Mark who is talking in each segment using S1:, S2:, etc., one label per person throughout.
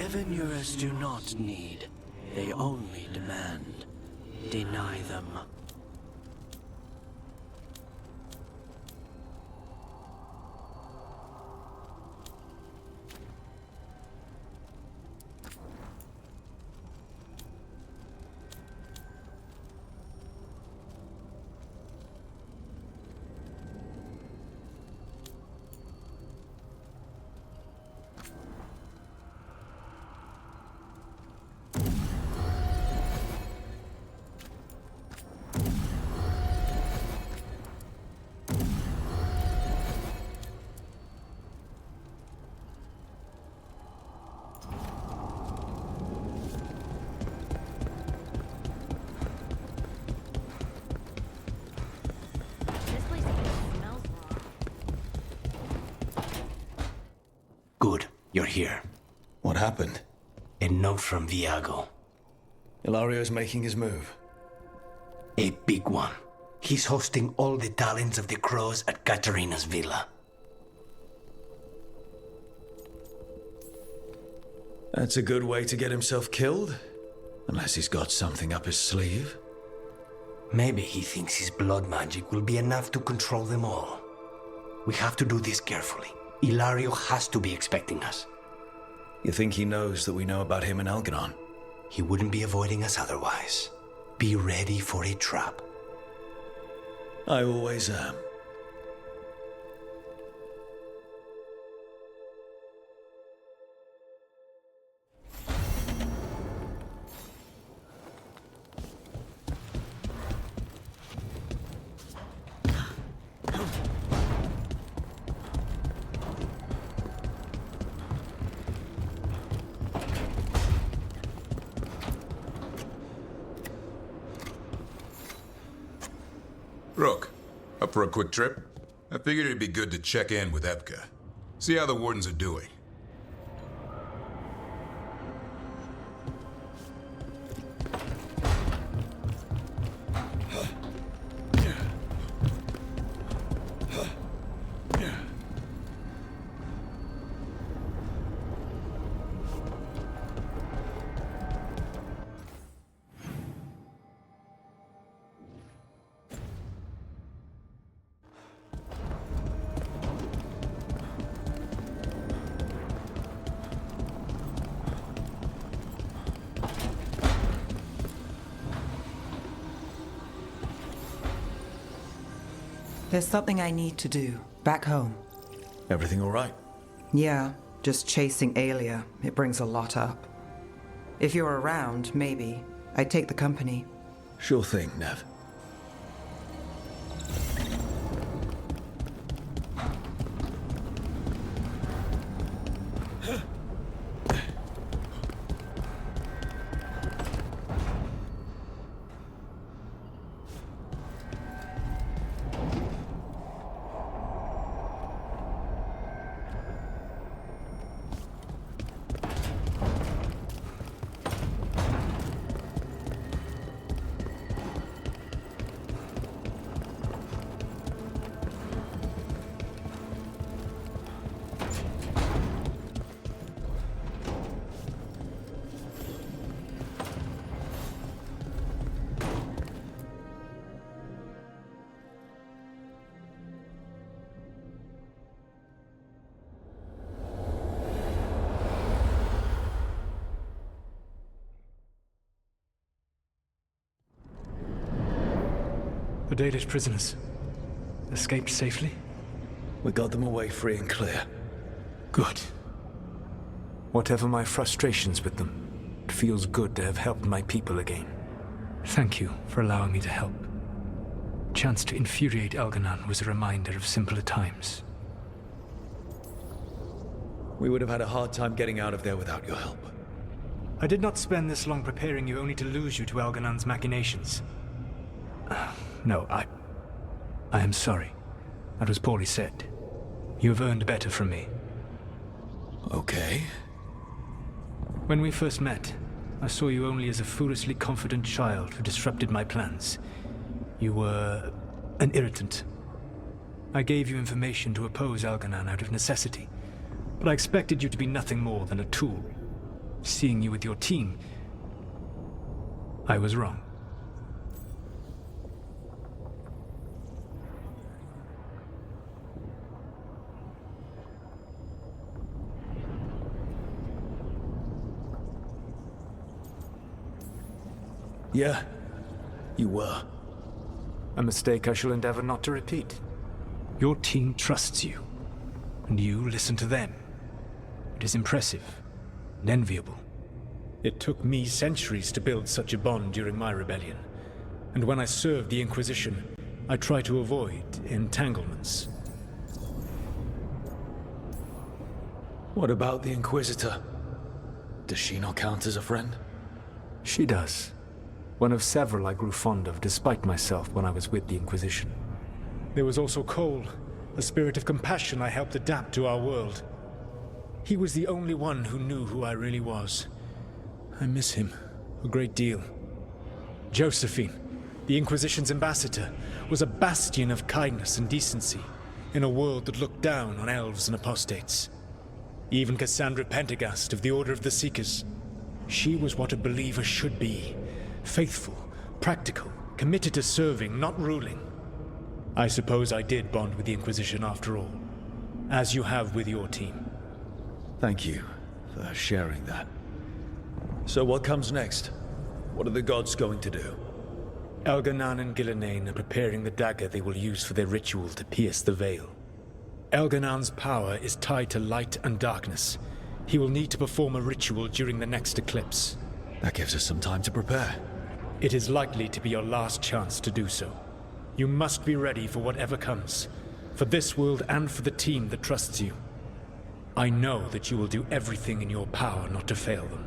S1: Revenuers do not need. They only demand. Deny them.
S2: Good, you're here.
S3: What happened?
S2: A note from Viago.
S3: Ilario's making his move.
S2: A big one. He's hosting all the talents of the Crows at Katarina's villa.
S3: That's a good way to get himself killed. Unless he's got something up his sleeve.
S2: Maybe he thinks his blood magic will be enough to control them all. We have to do this carefully. Ilario has to be expecting us.
S3: You think he knows that we know about him and Algernon?
S2: He wouldn't be avoiding us otherwise. Be ready for a trap.
S3: I always am.
S4: Rook, up for a quick trip? I figured it'd be good to check in with Evka. See how the Wardens are doing.
S5: There's something I need to do, back home.
S3: Everything all right?
S5: Yeah, just chasing Aelia. It brings a lot up. If you're around, maybe. I'd take the company.
S3: Sure thing, Nev.
S6: The Dalish prisoners escaped safely?
S3: We got them away free and clear.
S6: Good. Whatever my frustrations with them, it feels good to have helped my people again. Thank you for allowing me to help. Chance to infuriate Elganon was a reminder of simpler times.
S3: We would have had a hard time getting out of there without your help.
S6: I did not spend this long preparing you only to lose you to Elganon's machinations. No, I am sorry. That was poorly said. You have earned better from me.
S3: Okay.
S6: When we first met, I saw you only as a foolishly confident child who disrupted my plans. You were an irritant. I gave you information to oppose Elganon out of necessity, but I expected you to be nothing more than a tool. seeing you with your team, I was wrong.
S3: Yeah, you were.
S6: A mistake I shall endeavor not to repeat. Your team trusts you, and you listen to them. It is impressive and enviable. It took me centuries to build such a bond during my rebellion, and when I served the Inquisition, I tried to avoid entanglements.
S3: What about the Inquisitor? Does she not count as a friend?
S6: She does. One of several I grew fond of despite myself when I was with the Inquisition. There was also Cole, a spirit of compassion I helped adapt to our world. He was the only one who knew who I really was. I miss him a great deal. Josephine, the Inquisition's ambassador, was a bastion of kindness and decency in a world that looked down on elves and apostates. Even Cassandra Pendergast of the Order of the Seekers. She was what a believer should be. Faithful, practical, committed to serving, not ruling. I suppose I did bond with the Inquisition after all, as you have with your team.
S3: Thank you for sharing that. So what comes next? What are the gods going to do?
S6: Elganan and Gillenane are preparing the dagger they will use for their ritual to pierce the veil. Elganan's power is tied to light and darkness. He will need to perform a ritual during the next eclipse.
S3: That gives us some time to prepare.
S6: It is likely to be your last chance to do so. You must be ready for whatever comes, for this world and for the team that trusts you. I know that you will do everything in your power not to fail them.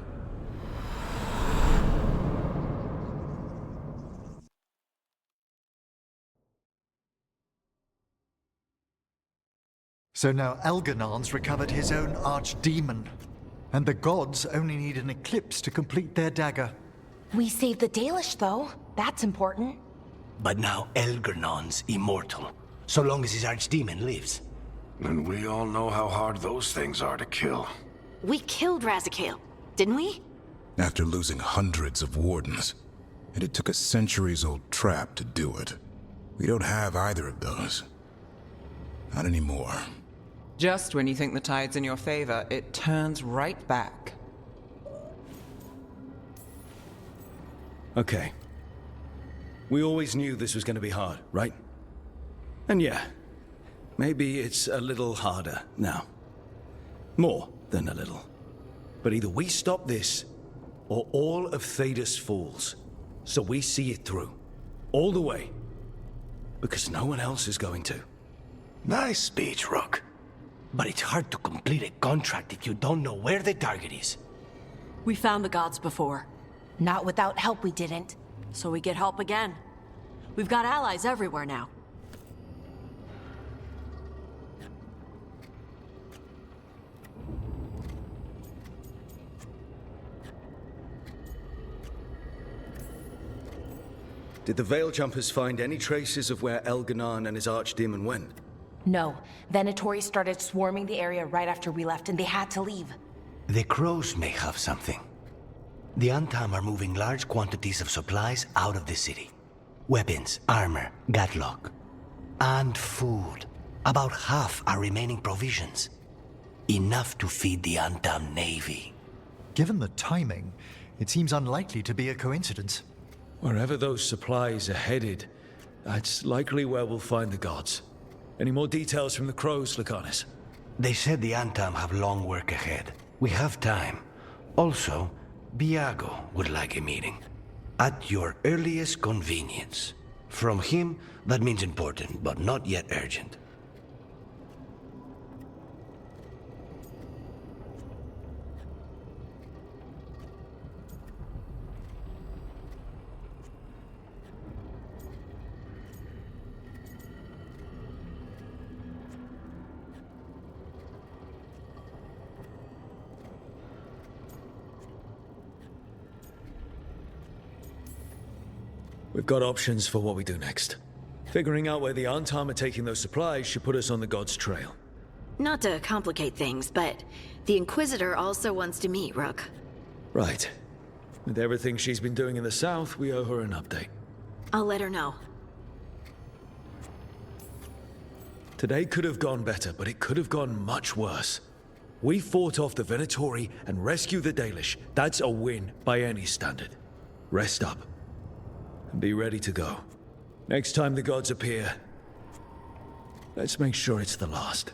S7: So now Elganan's recovered his own archdemon, and the gods only need an eclipse to complete their dagger.
S8: We saved the Dalish, though. That's important.
S2: But now Elgernon's immortal, so long as his archdemon lives.
S9: And we all know how hard those things are to kill.
S8: We killed Razikale, didn't we?
S4: After losing hundreds of wardens. And it took a centuries-old trap to do it. We don't have either of those. Not anymore.
S5: Just when you think the tide's in your favor, it turns right back.
S3: Okay. We always knew this was going to be hard, right? And yeah, maybe it's a little harder now. More than a little. But either we stop this, or all of Thedas falls. So we see it through. All the way. Because no one else is going to.
S2: Nice speech, Rook. But it's hard to complete a contract if you don't know where the target is.
S10: We found the gods before.
S8: Not without help, we didn't.
S10: So we get help again. We've got allies everywhere now.
S3: Did the Veil Jumpers find any traces of where Elganan and his archdemon went?
S8: No. Venatori started swarming the area right after we left, and they had to leave.
S2: The crows may have something. The Antam are moving large quantities of supplies out of the city. Weapons, armor, gatlock. And food. About half are remaining provisions. Enough to feed the Antam navy.
S7: Given the timing, it seems unlikely to be a coincidence.
S3: Wherever those supplies are headed, that's likely where we'll find the gods. Any more details from the crows, Lucanus?
S2: They said the Antam have long work ahead. We have time. Also, Biago would like a meeting. At your earliest convenience. From him, that means important, but not yet urgent.
S3: We've got options for what we do next. Figuring out where the Antam are taking those supplies should put us on the gods' trail.
S10: Not to complicate things, but the Inquisitor also wants to meet Rook.
S3: Right. With everything she's been doing in the south, we owe her an update.
S10: I'll let her know.
S3: Today could have gone better, but it could have gone much worse. We fought off the Venatori and rescued the Dalish. That's a win by any standard. Rest up. And be ready to go. Next time the gods appear, let's make sure it's the last.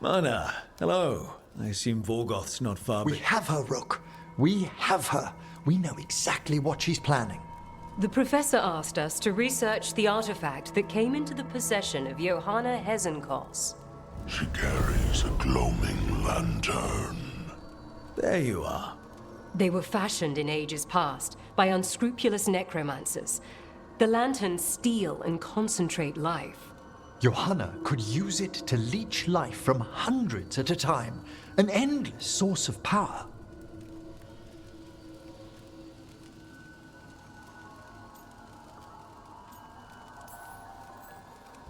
S3: Mana, hello. I assume Vorgoth's not far
S7: We have her, Rook. We have her. We know exactly what she's planning.
S11: The professor asked us to research the artifact that came into the possession of Johanna Hezenkos.
S9: She carries a gloaming lantern.
S3: There you are.
S11: They were fashioned in ages past by unscrupulous necromancers. The lanterns steal and concentrate life.
S7: Johanna could use it to leech life from hundreds at a time. An endless source of power.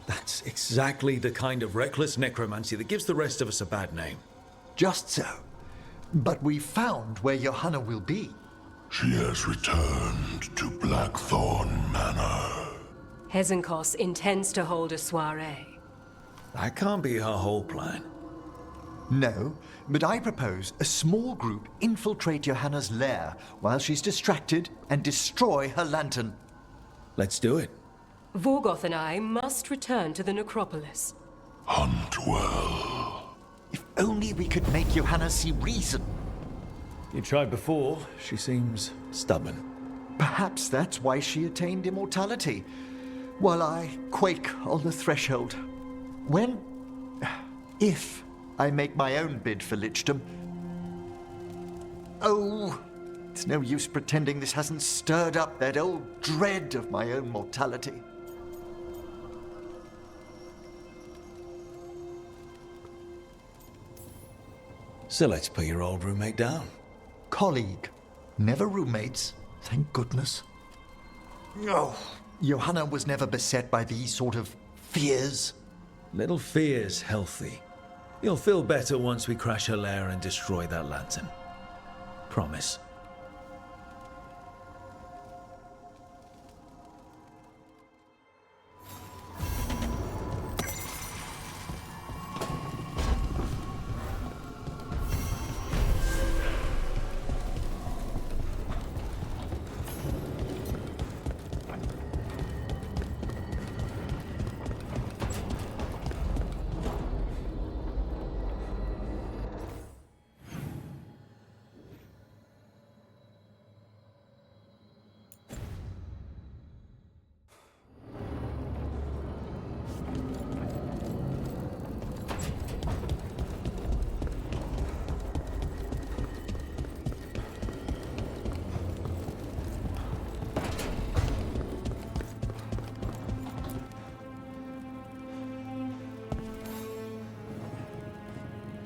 S3: That's exactly the kind of reckless necromancy that gives the rest of us a bad name.
S7: Just so. But we found where Johanna will be.
S9: She has returned to Blackthorn Manor.
S11: Hezenkos intends to hold a soiree.
S3: That can't be her whole plan.
S7: No, but I propose a small group infiltrate Johanna's lair while she's distracted and destroy her lantern.
S3: Let's do it.
S11: Vorgoth and I must return to the necropolis.
S9: Hunt well.
S7: If only we could make Johanna see reason.
S3: You tried before. She seems stubborn.
S7: Perhaps that's why she attained immortality, while I quake on the threshold. If I make my own bid for lichdom. Oh, it's no use pretending this hasn't stirred up that old dread of my own mortality.
S3: So let's put your old roommate down.
S7: Colleague. Never roommates, thank goodness. No, Johanna was never beset by these sort of fears.
S3: Little fear's healthy. You'll feel better once we crash her lair and destroy that lantern. Promise.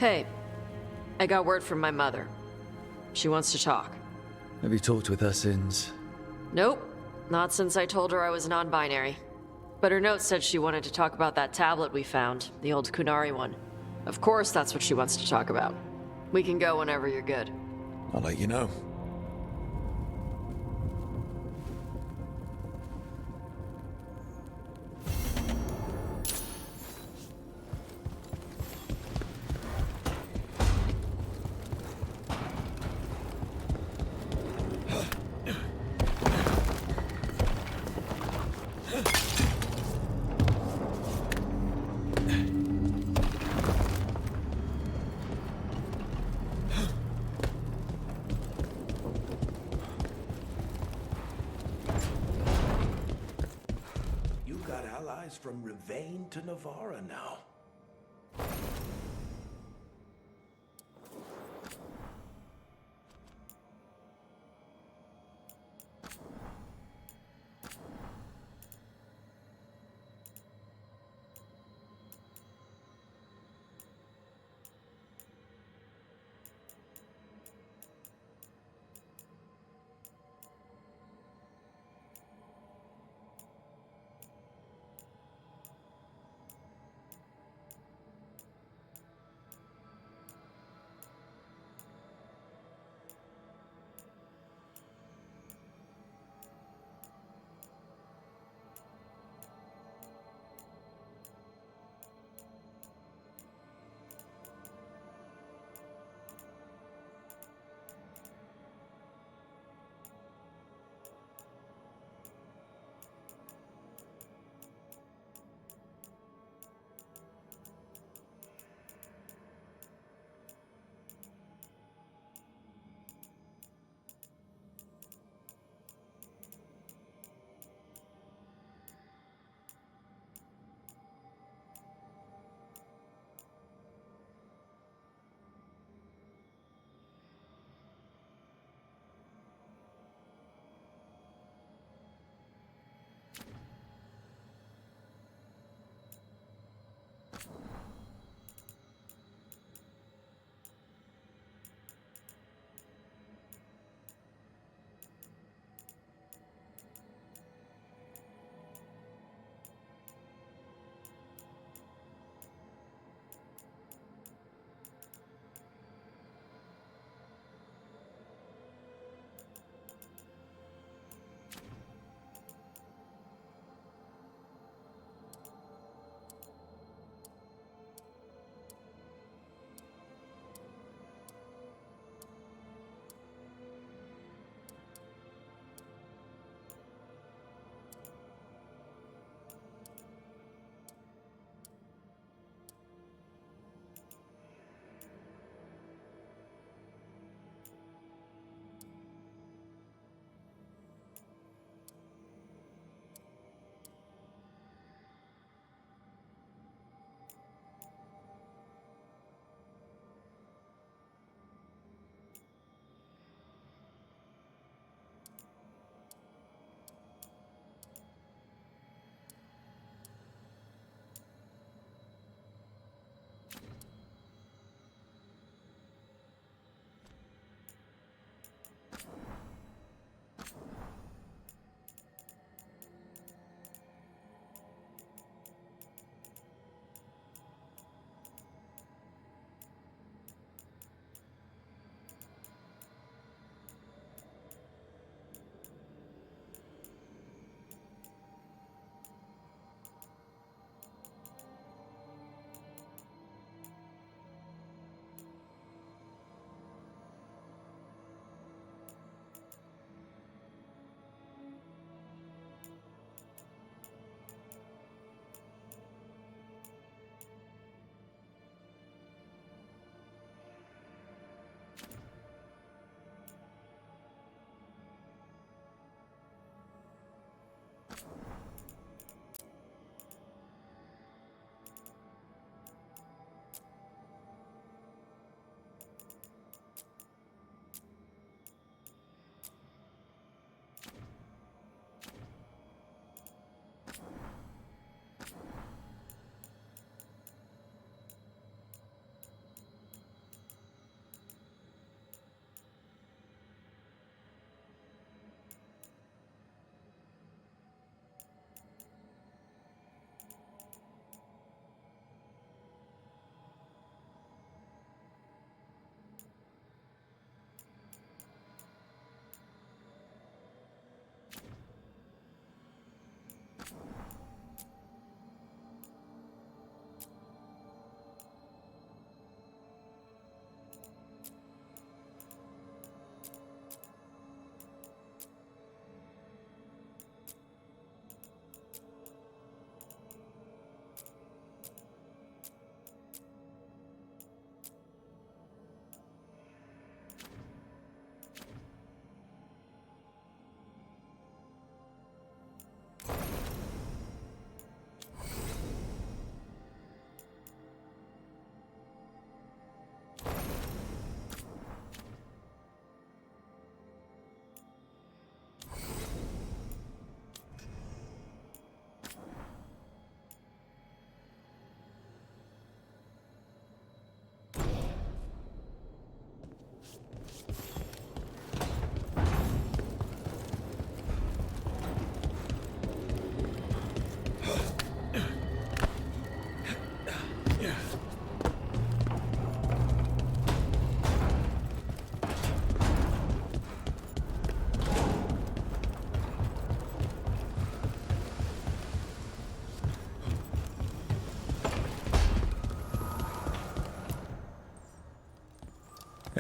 S12: Hey, I got word from my mother. She wants to talk.
S3: Have you talked with her since?
S12: Nope, not since I told her I was non-binary. But her note said she wanted to talk about that tablet we found, the old Kunari one. Of course that's what she wants to talk about. We can go whenever you're good.
S9: I'll let you know. From Rivain to Navarra now.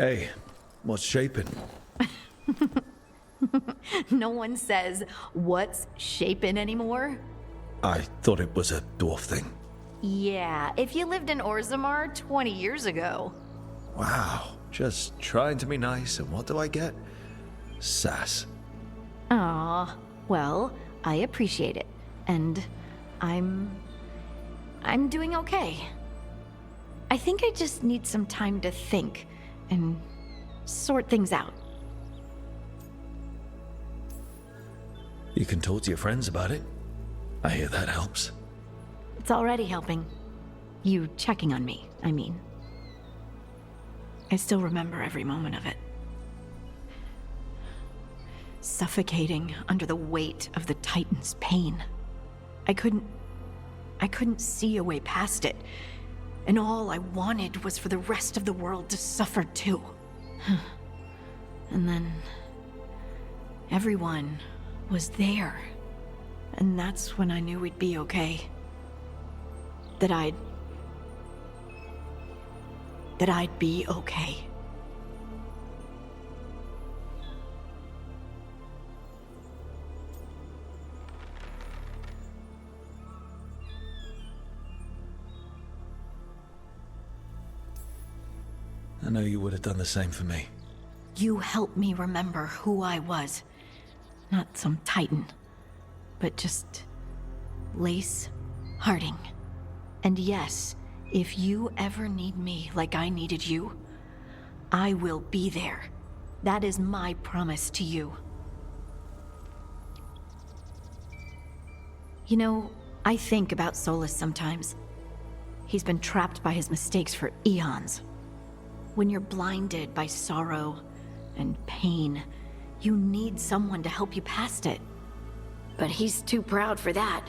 S3: Hey, what's shaping?
S13: No one says, what's shaping anymore?
S3: I thought it was a dwarf thing.
S13: Yeah, if you lived in Orzammar 20 years ago.
S3: Wow, just trying to be nice, and what do I get? Sass.
S13: Aw, well, I appreciate it. And I'm doing okay. I think I just need some time to think and sort things out.
S3: You can talk to your friends about it. I hear that helps.
S13: It's already helping. You checking on me, I mean. I still remember every moment of it. Suffocating under the weight of the Titan's pain. I couldn't see a way past it. And all I wanted was for the rest of the world to suffer too. And then everyone was there. And that's when I knew we'd be okay. That I'd be okay.
S3: I know you would have done the same for me.
S13: You helped me remember who I was. Not some Titan, but just Lace Harding. And yes, if you ever need me like I needed you, I will be there. That is my promise to you. You know, I think about Solas sometimes. He's been trapped by his mistakes for eons. When you're blinded by sorrow and pain, you need someone to help you past it. But he's too proud for that.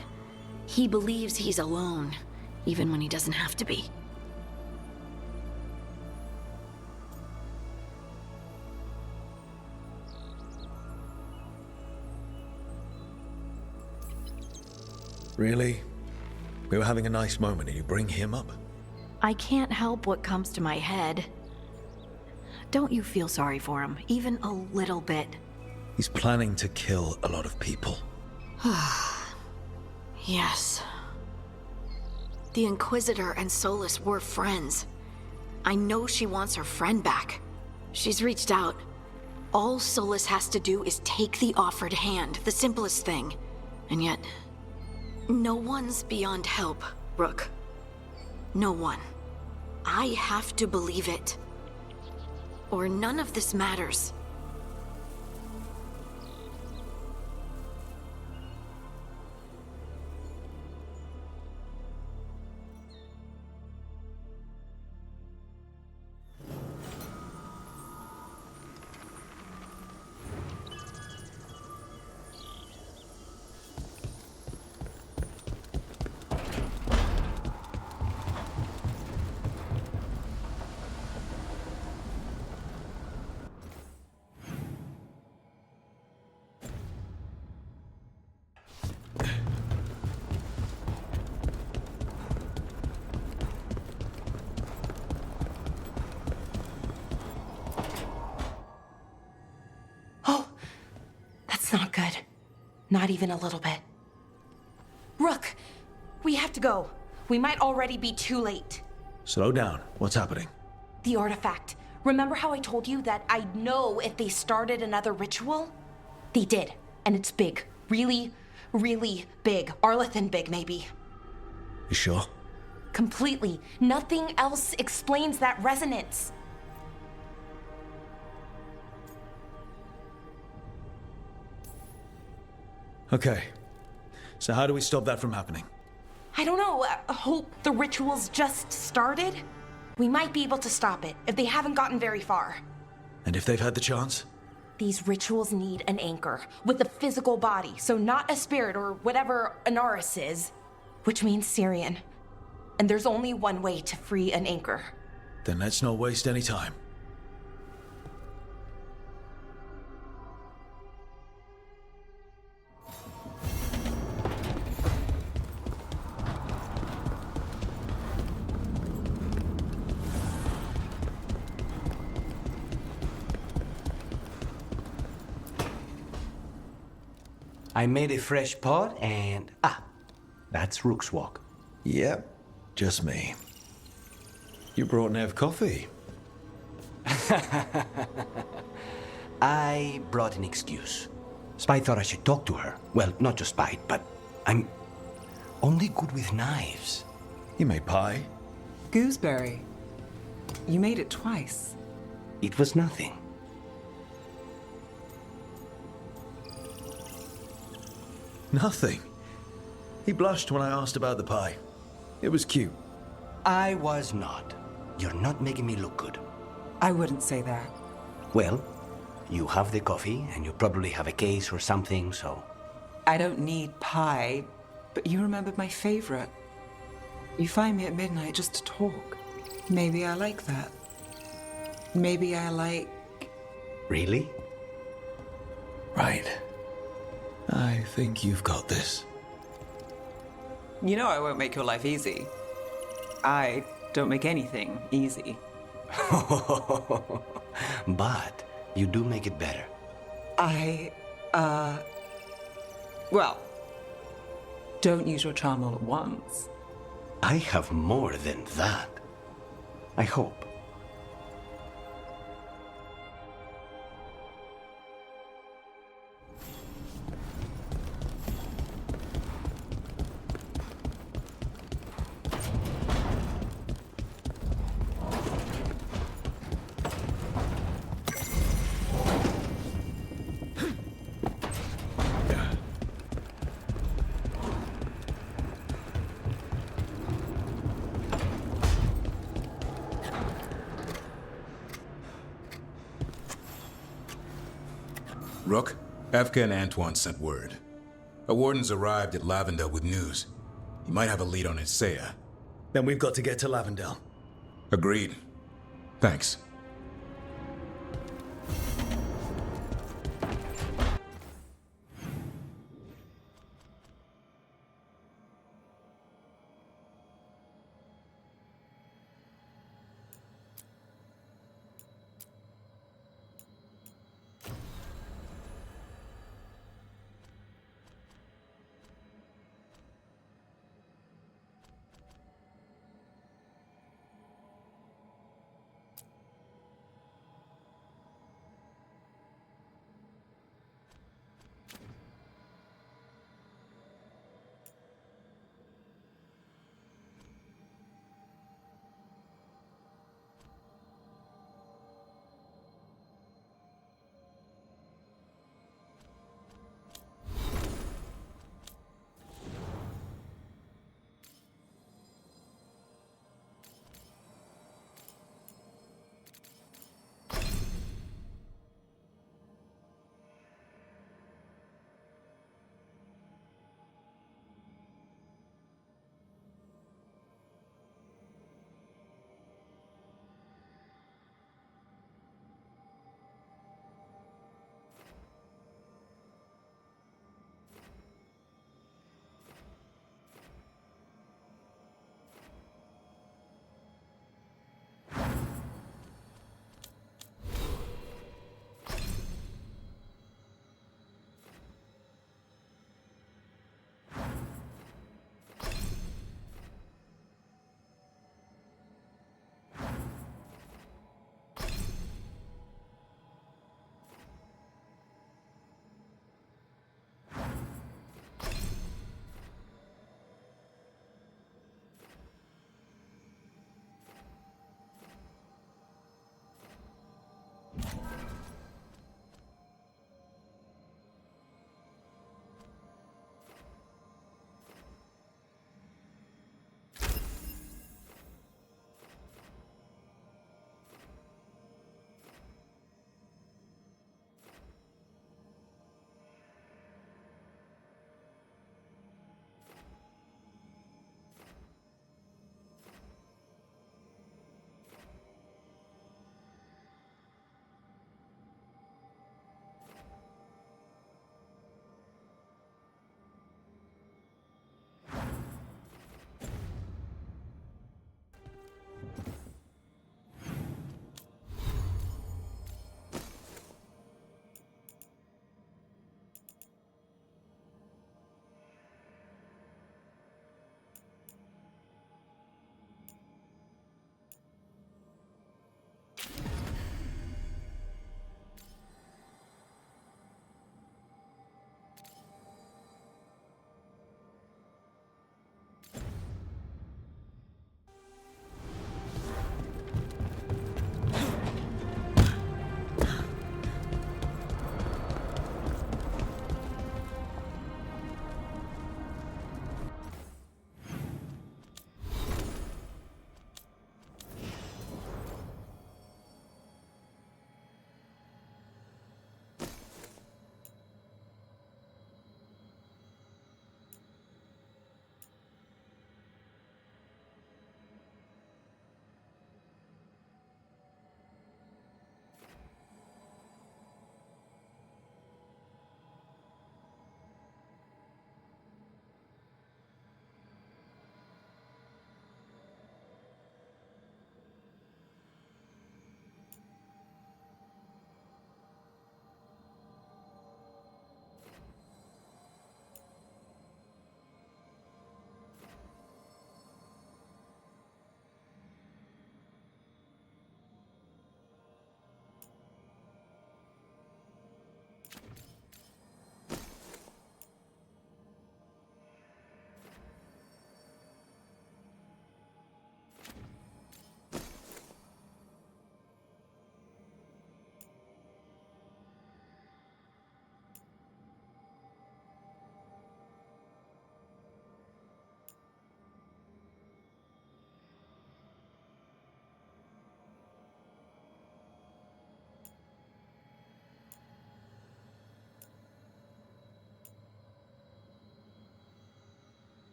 S13: He believes he's alone, even when he doesn't have to be.
S3: Really? We were having a nice moment and you bring him up?
S13: I can't help what comes to my head. Don't you feel sorry for him, even a little bit?
S3: He's planning to kill a lot of people.
S13: Yes. The Inquisitor and Solas were friends. I know she wants her friend back. She's reached out. All Solas has to do is take the offered hand, the simplest thing. And yet, no one's beyond help, Rook. No one. I have to believe it. Or none of this matters.
S8: Not good. Not even a little bit. Rook, we have to go. We might already be too late.
S3: Slow down. What's happening?
S8: The artifact. Remember how I told you that I'd know if they started another ritual? They did, and it's big. Really, really big. Arlathan big, maybe.
S3: You sure?
S8: Completely. Nothing else explains that resonance.
S3: Okay. So how do we stop that from happening?
S8: I don't know. Hope the ritual's just started? We might be able to stop it if they haven't gotten very far.
S3: And if they've had the chance?
S8: These rituals need an anchor with a physical body, so not a spirit or whatever Anaris is, which means Syrian. And there's only one way to free an anchor.
S3: Then let's not waste any time.
S2: I made a fresh pot and... that's Rook's Walk.
S3: Yep, just me. You brought Nev coffee.
S2: I brought an excuse. Spite thought I should talk to her. Well, not just Spite, but I'm only good with knives.
S3: You made pie?
S5: Gooseberry. You made it twice.
S2: It was nothing.
S3: Nothing. He blushed when I asked about the pie. It was cute.
S2: I was not. You're not making me look good.
S5: I wouldn't say that.
S2: Well, you have the coffee, and you probably have a case or something, so...
S5: I don't need pie, but you remembered my favorite. You find me at midnight just to talk. Maybe I like that. Maybe I like...
S2: Really?
S3: Right. I think you've got this.
S5: You know I won't make your life easy. I don't make anything easy.
S2: But you do make it better.
S5: Well, don't use your charm all at once.
S2: I have more than that. I hope.
S4: Rook, Evka and Antoine sent word. A warden's arrived at Lavendel with news. He might have a lead on Isaiah.
S3: Then we've got to get to Lavendel.
S4: Agreed. Thanks.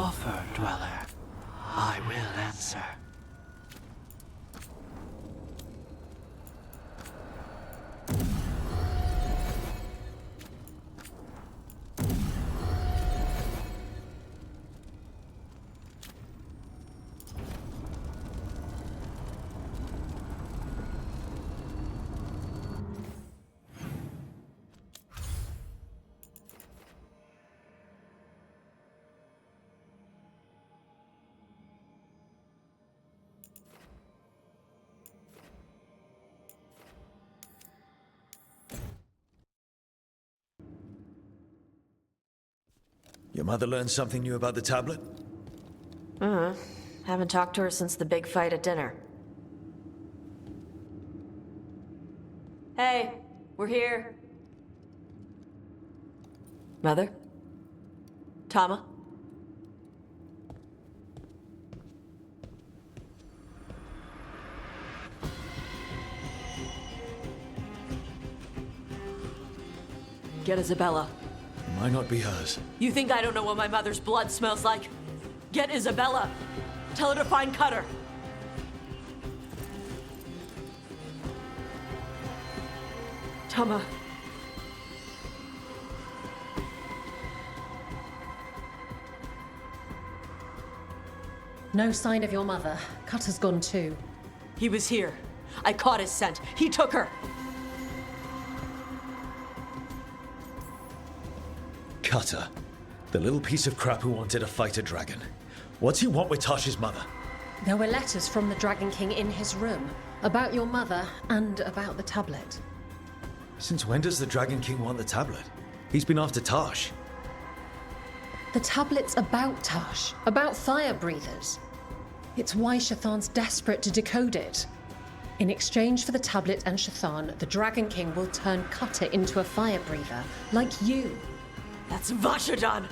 S1: offer, Dweller, I will answer.
S3: Your mother learned something new about the tablet?
S12: Haven't talked to her since the big fight at dinner. Hey, we're here. Mother? Tama? Get Isabella.
S3: Might not be hers.
S10: You think I don't know what my mother's blood smells like? Get Isabella. Tell her to find Cutter.
S12: Tama.
S11: No sign of your mother. Cutter's gone too.
S10: He was here. I caught his scent. He took her.
S3: Cutter. The little piece of crap who wanted to fight a dragon. What's he want with Tasha's mother?
S11: There were letters from the Dragon King in his room about your mother and about the tablet.
S3: Since when does the Dragon King want the tablet? He's been after Tash.
S11: The tablet's about Tash, about fire breathers. It's why Shathan's desperate to decode it. In exchange for the tablet and Shathan, the Dragon King will turn Cutter into a fire breather, like you.
S10: That's Vashadan!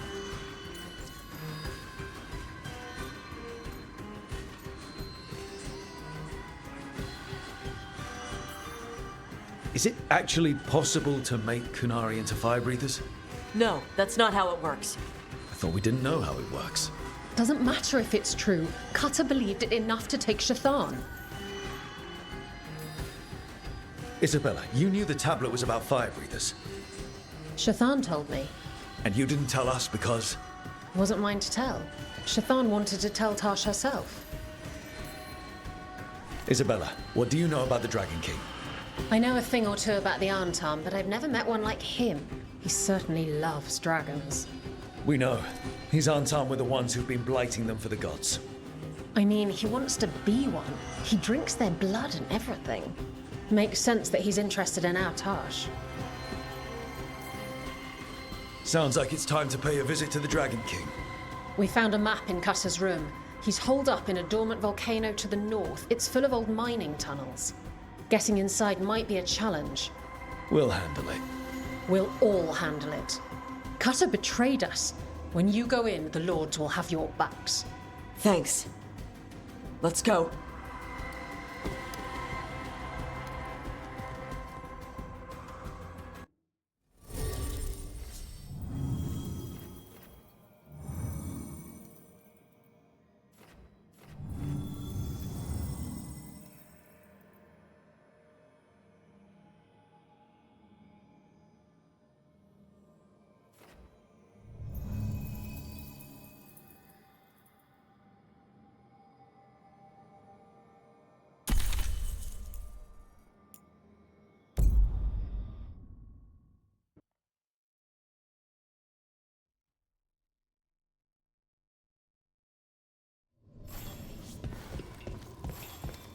S3: Is it actually possible to make Kunari into fire breathers?
S10: No, that's not how it works.
S3: I thought we didn't know how it works.
S11: Doesn't matter if it's true. Cutter believed it enough to take Shathan.
S3: Isabella, you knew the tablet was about fire breathers.
S11: Shathan told me.
S3: And you didn't tell us because...
S11: Wasn't mine to tell. Shathan wanted to tell Tash herself.
S3: Isabella, what do you know about the Dragon King?
S11: I know a thing or two about the Antam, but I've never met one like him. He certainly loves dragons.
S3: We know. His Antam were the ones who've been blighting them for the gods.
S11: I mean, he wants to be one. He drinks their blood and everything. Makes sense that he's interested in our Tash.
S3: Sounds like it's time to pay a visit to the Dragon King.
S11: We found a map in Cutter's room. He's holed up in a dormant volcano to the north. It's full of old mining tunnels. Getting inside might be a challenge.
S3: We'll handle it.
S11: We'll all handle it. Cutter betrayed us. When you go in, the Lords will have your backs.
S10: Thanks. Let's go.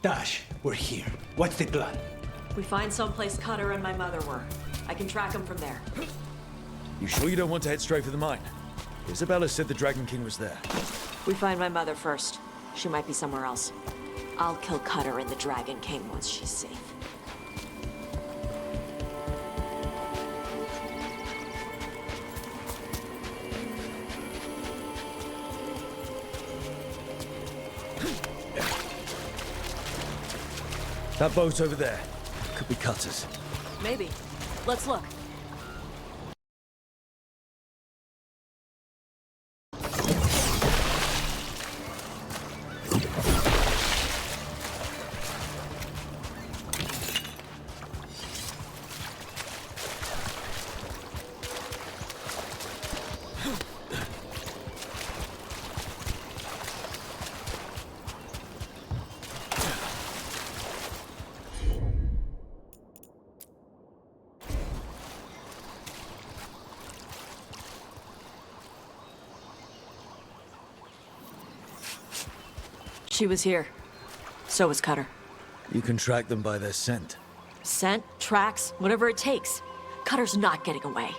S2: Tash, we're here. What's the plan?
S10: We find someplace Cutter and my mother were. I can track them from there.
S3: You sure you don't want to head straight for the mine? Isabella said the Dragon King was there.
S10: We find my mother first. She might be somewhere else. I'll kill Cutter and the Dragon King once she's safe.
S3: That boat over there. Could be Cutter's.
S10: Maybe. Let's look. She was here. So was Cutter.
S3: You can track them by their scent.
S10: Scent, tracks, whatever it takes. Cutter's not getting away.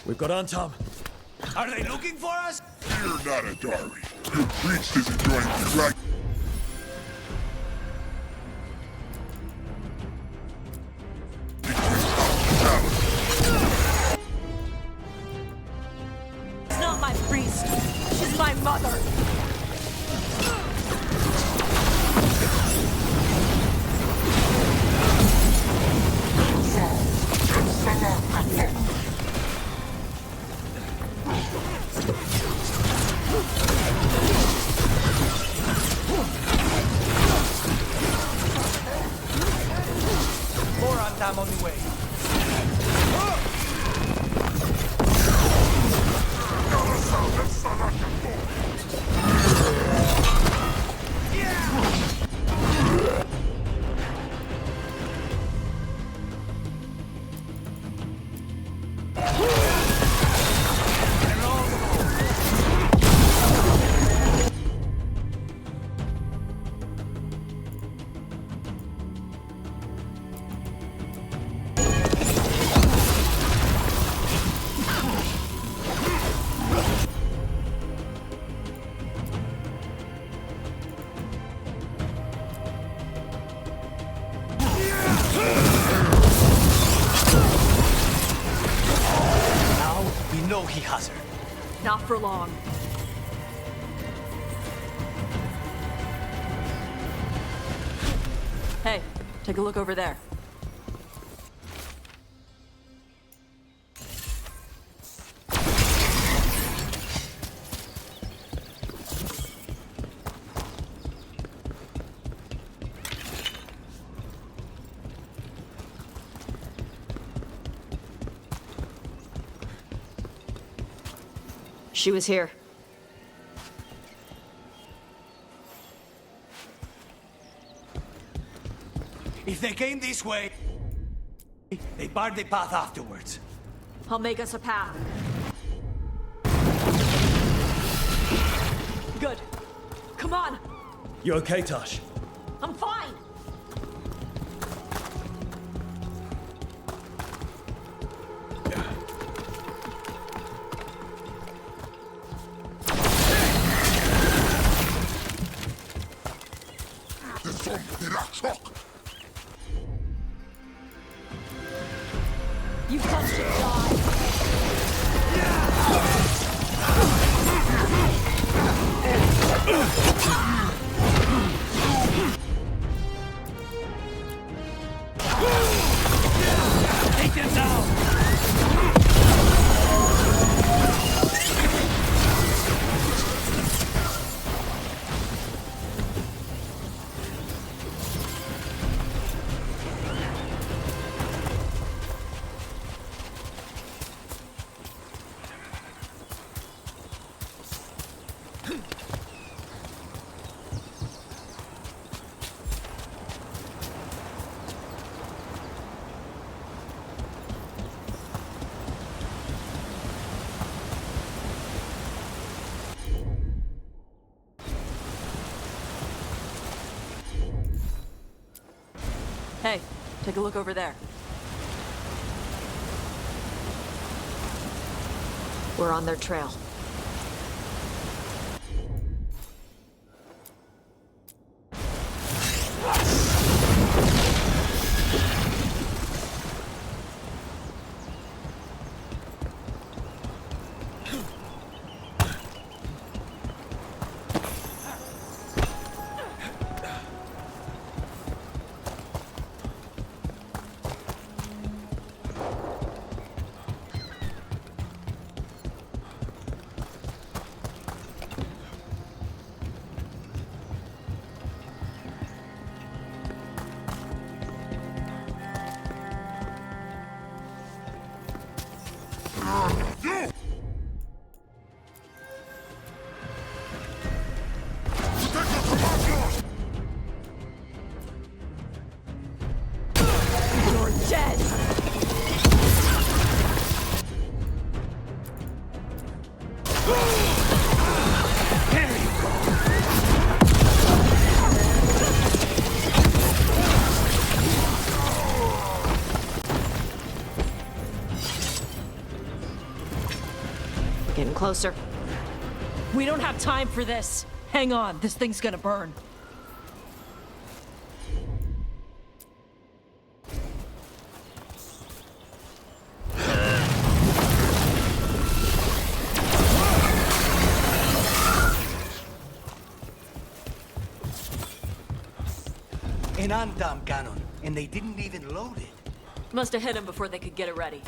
S3: We've got Antam. Are they looking for us?
S14: Fear not, Adari. Your priest is enjoying the dragon.
S10: It's not my priest. She's my mother.
S1: More Antam on the way.
S2: know he has her.
S10: Not for long. Hey, take a look over there. She was here.
S1: If they came this way, they barred the path afterwards.
S10: I'll make us a path. Good. Come on.
S3: You okay, Tosh?
S10: I'm fine. You touched it,
S1: Take them down!
S12: Hey, take a look over there. We're on their trail. Getting closer.
S15: We don't have time for this. Hang on, this thing's gonna burn.
S2: An Antam cannon, and they didn't even load it.
S12: Must have hit him before they could get it ready.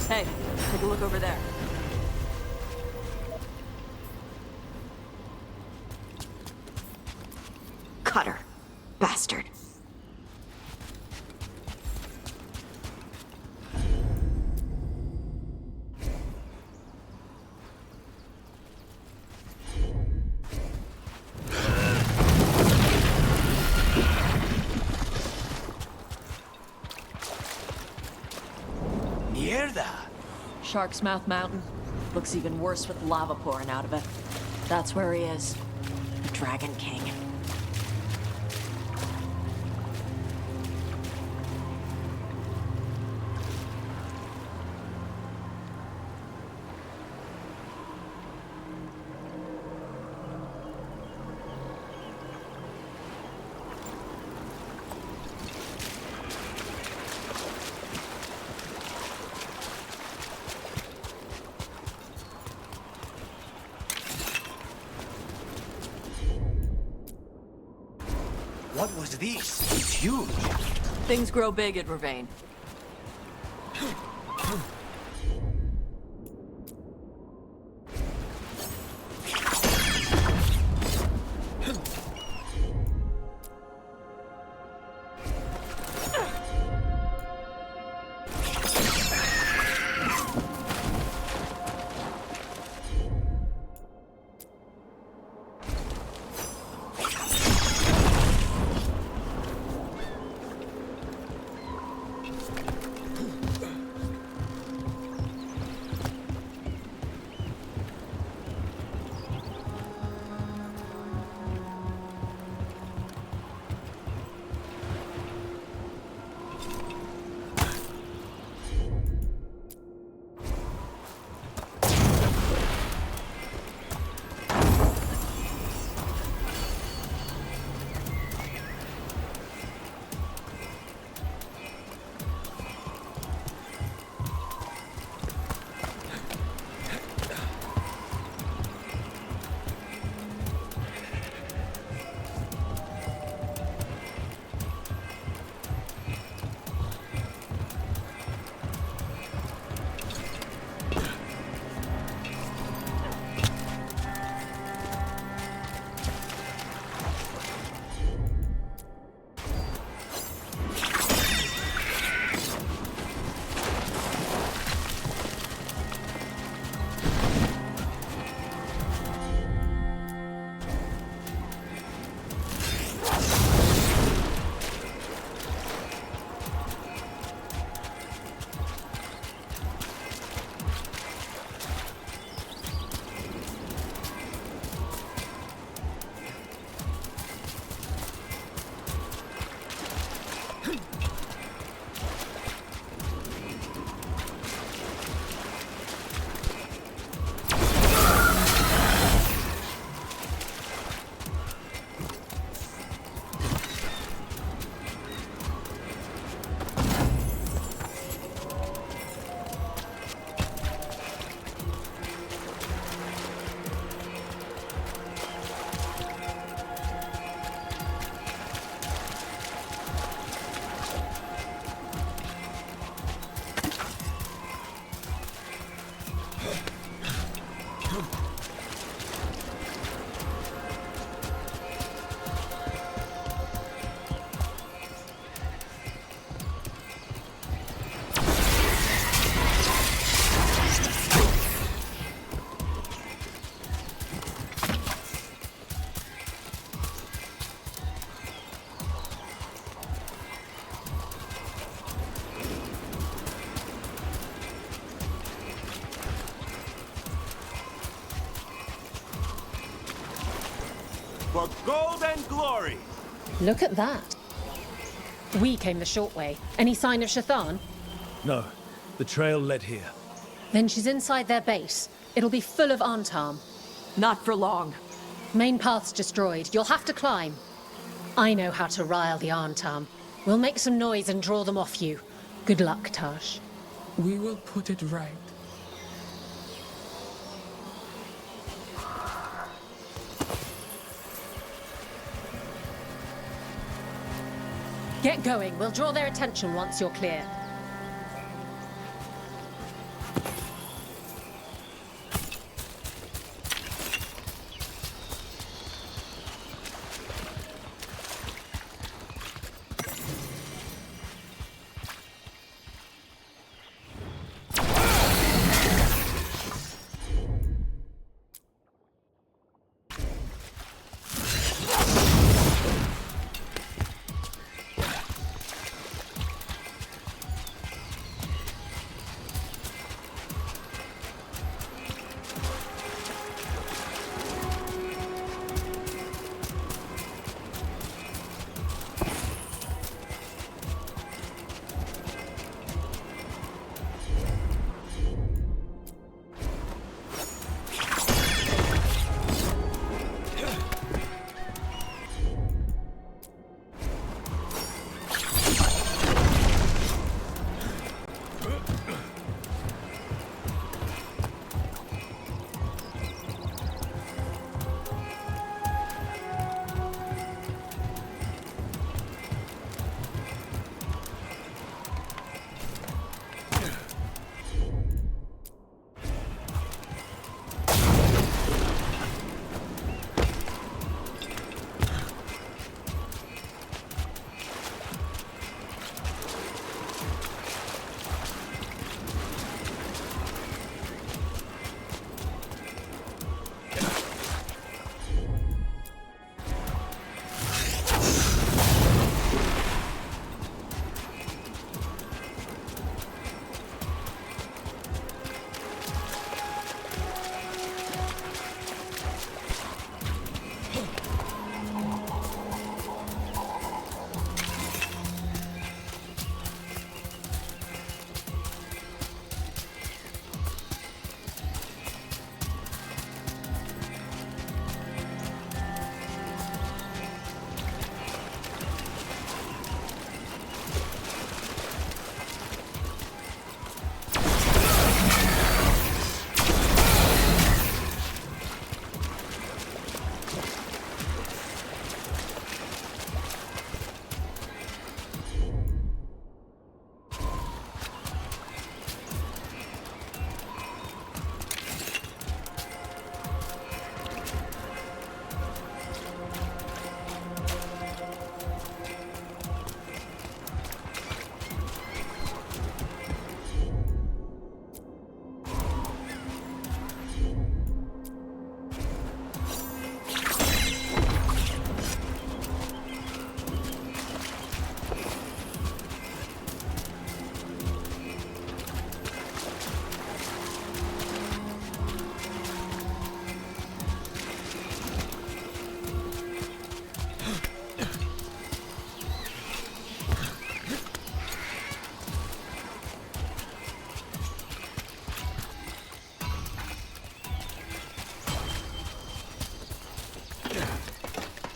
S12: Hey, take a look over there.
S10: Cutter. Bastard.
S2: Mierda!
S12: Shark's Mouth Mountain. Looks even worse with lava pouring out of it. That's where he is. The Dragon King.
S2: What was this? It's huge.
S15: Things grow big at Vervain.
S16: For gold and glory!
S11: Look at that. We came the short way. Any sign of Shathan?
S3: No. The trail led here.
S11: Then she's inside their base. It'll be full of Antarm.
S15: Not for long.
S11: Main path's destroyed. You'll have to climb. I know how to rile the Antarm. We'll make some noise and draw them off you. Good luck, Tash.
S17: We will put it right.
S11: Get going. We'll draw their attention once you're clear.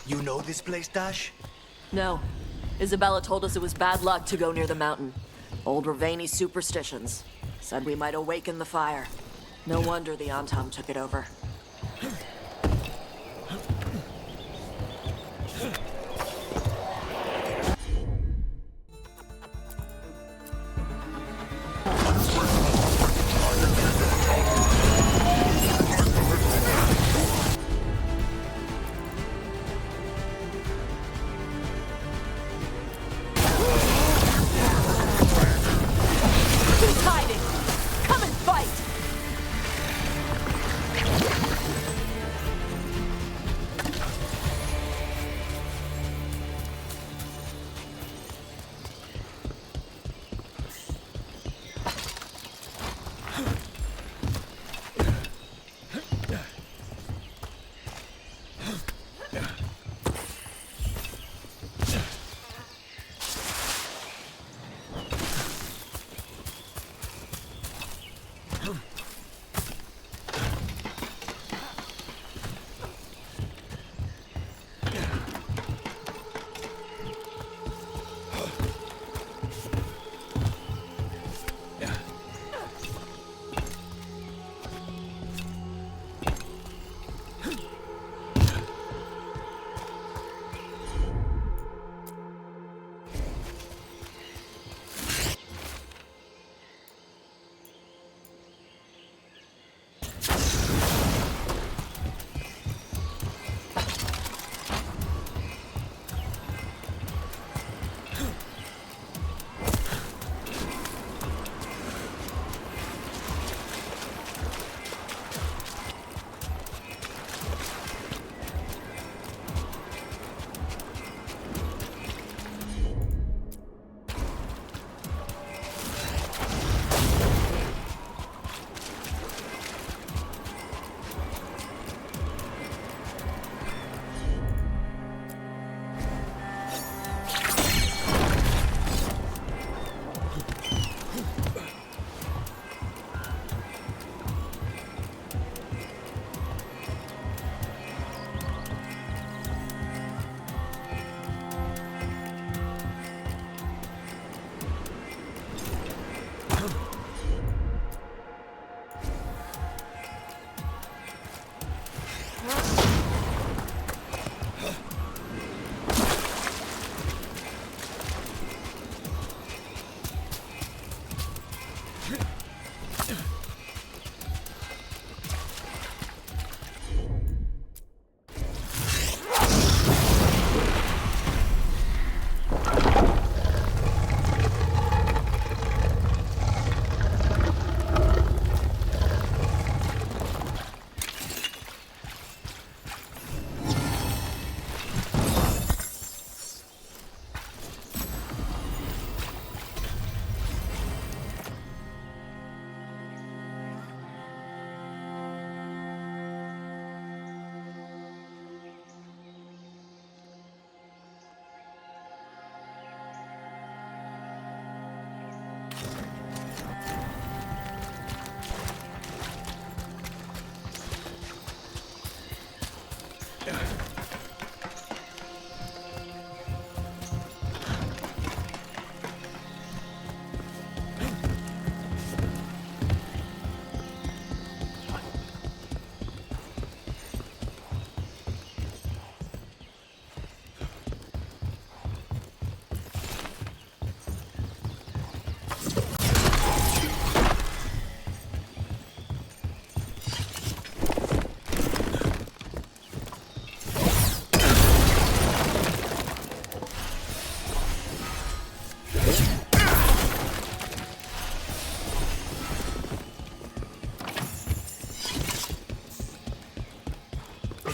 S2: You know this place, Dash?
S12: No. Isabella told us it was bad luck to go near the mountain. Old Ravani superstitions. Said we might awaken the fire. No wonder the Antam took it over.
S15: Who's hiding? Come and fight!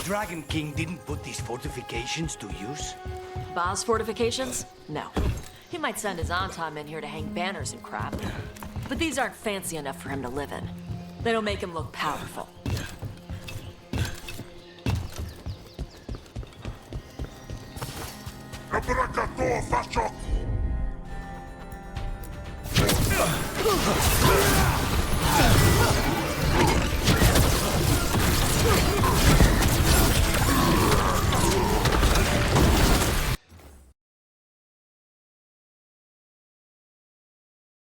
S2: Dragon King didn't put these fortifications to use?
S12: Baz fortifications? No. He might send his Antam in here to hang banners and crap. But these aren't fancy enough for him to live in. They don't make him look powerful.
S14: Abracador, faccio!